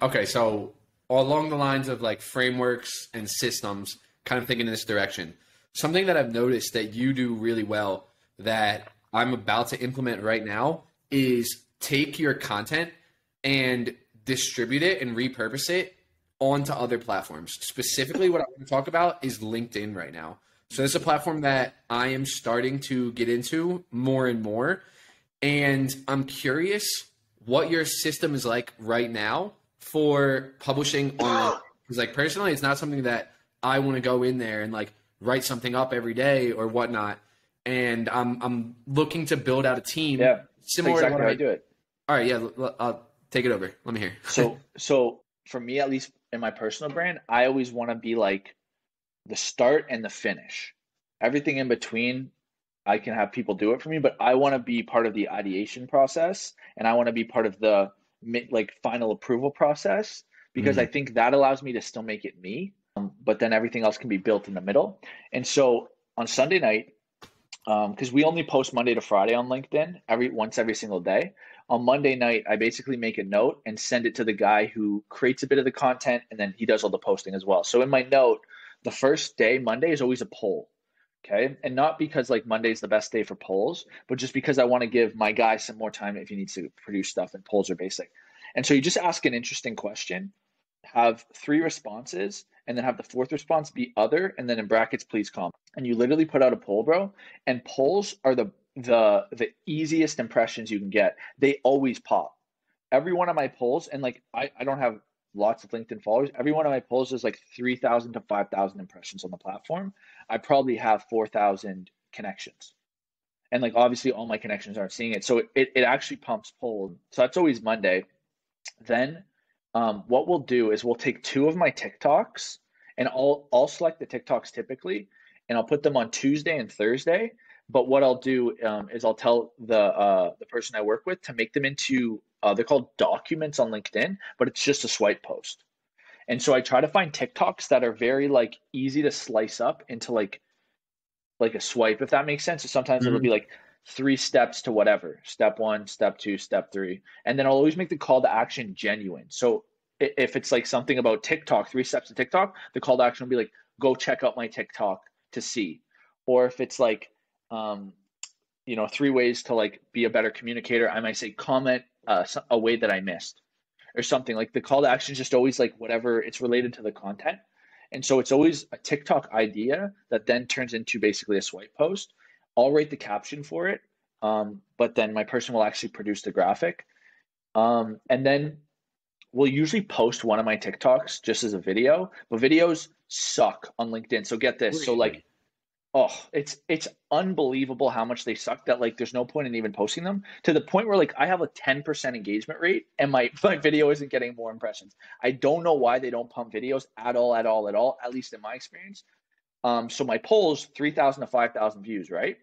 Okay, so along the lines of like frameworks and systems, kind of thinking in this direction, something that I've noticed that you do really well that I'm about to implement right now is take your content and distribute it and repurpose it onto other platforms. Specifically, what I want to talk about is LinkedIn right now. So it's a platform that I am starting to get into more and more. And I'm curious what your system is like right now for publishing on LinkedIn. Because like personally, it's not something that I want to go in there and like write something up every day or whatnot. And I'm looking to build out a team similar exactly to what how I do it. All right, yeah, I'll take it over. Let me hear. So for me, at least in my personal brand, I always want to be like the start and the finish. Everything in between, I can have people do it for me, but I want to be part of the ideation process and I want to be part of the like final approval process because I think that allows me to still make it me, but then everything else can be built in the middle. And so on Sunday night, because we only post Monday to Friday on LinkedIn every single day. On Monday night, I basically make a note and send it to the guy who creates a bit of the content and then he does all the posting as well. So in my note, the first day, Monday, is always a poll. Okay. And not because like Monday is the best day for polls, but just because I want to give my guy some more time if he needs to produce stuff and polls are basic. And so you just ask an interesting question, have 3 responses, and then have the 4th response be other, and then in brackets, please comment. And you literally put out a poll, bro. And polls are the easiest impressions you can get. They always pop. Every one of my polls, and like I don't have lots of LinkedIn followers. Every one of my polls is like 3,000 to 5,000 impressions on the platform. I probably have 4,000 connections. And like obviously all my connections aren't seeing it. So it actually pumps polls. So that's always Monday. Then what we'll do is we'll take 2 of my TikToks and I'll select the TikToks typically and I'll put them on Tuesday and Thursday. But what I'll do is I'll tell the person I work with to make them into they're called documents on LinkedIn, but it's just a swipe post. And so I try to find TikToks that are very like easy to slice up into like a swipe, if that makes sense. So sometimes it'll be like 3 steps to whatever, step 1, step 2, step 3. And then I'll always make the call to action genuine. So if it's like something about TikTok, 3 steps to TikTok, the call to action will be like, go check out my TikTok to see. Or if it's like, 3 ways to like be a better communicator, I might say comment a way that I missed or something. Like the call to action is just always like whatever it's related to the content. And so it's always a TikTok idea that then turns into basically a swipe post. I'll write the caption for it, but then my person will actually produce the graphic. And then we'll usually post one of my TikToks just as a video, but videos suck on LinkedIn. So get this. So like, it's unbelievable how much they suck that like there's no point in even posting them, to the point where like I have a 10% engagement rate and my video isn't getting more impressions. I don't know why they don't pump videos at all, at least in my experience. So my polls, 3,000 to 5,000 views, right?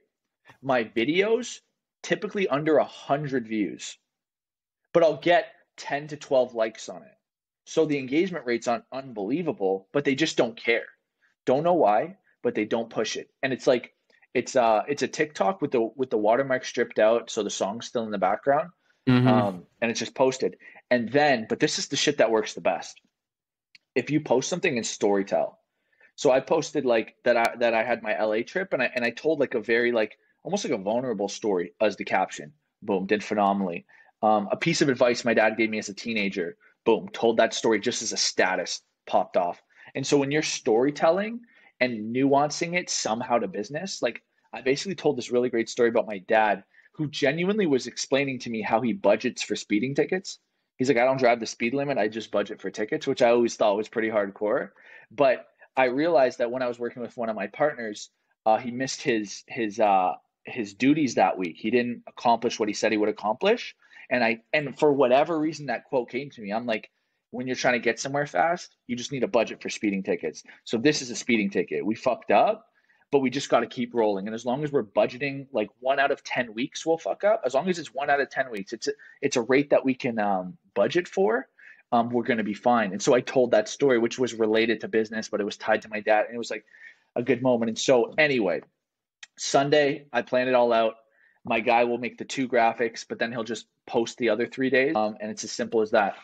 My videos typically under 100 views, but I'll get 10 to 12 likes on it. So the engagement rate's unbelievable, but they just don't care. Don't know why, but they don't push it. And it's like it's a TikTok with the watermark stripped out, so the song's still in the background, and it's just posted. And then, but this is the shit that works the best. If you post something in Storytell, so I posted like that I had my LA trip, and I told like a very like almost like a vulnerable story as the caption. Boom, did phenomenally. A piece of advice my dad gave me as a teenager. Boom, told that story just as a status, popped off. And so when you're storytelling and nuancing it somehow to business, like I basically told this really great story about my dad who genuinely was explaining to me how he budgets for speeding tickets. He's like, I don't drive the speed limit, I just budget for tickets, which I always thought was pretty hardcore. But I realized that when I was working with one of my partners, he missed his duties that week. He didn't accomplish what he said he would accomplish. And for whatever reason, that quote came to me. I'm like, when you're trying to get somewhere fast, you just need a budget for speeding tickets. So this is a speeding ticket. We fucked up, but we just got to keep rolling. And as long as we're budgeting like 1 out of 10 weeks, we'll fuck up. As long as it's 1 out of 10 weeks, it's a rate that we can budget for. We're going to be fine. And so I told that story, which was related to business, but it was tied to my dad. And it was like a good moment. And so anyway, Sunday, I plan it all out. My guy will make the 2 graphics, but then he'll just post the other 3 days. And it's as simple as that.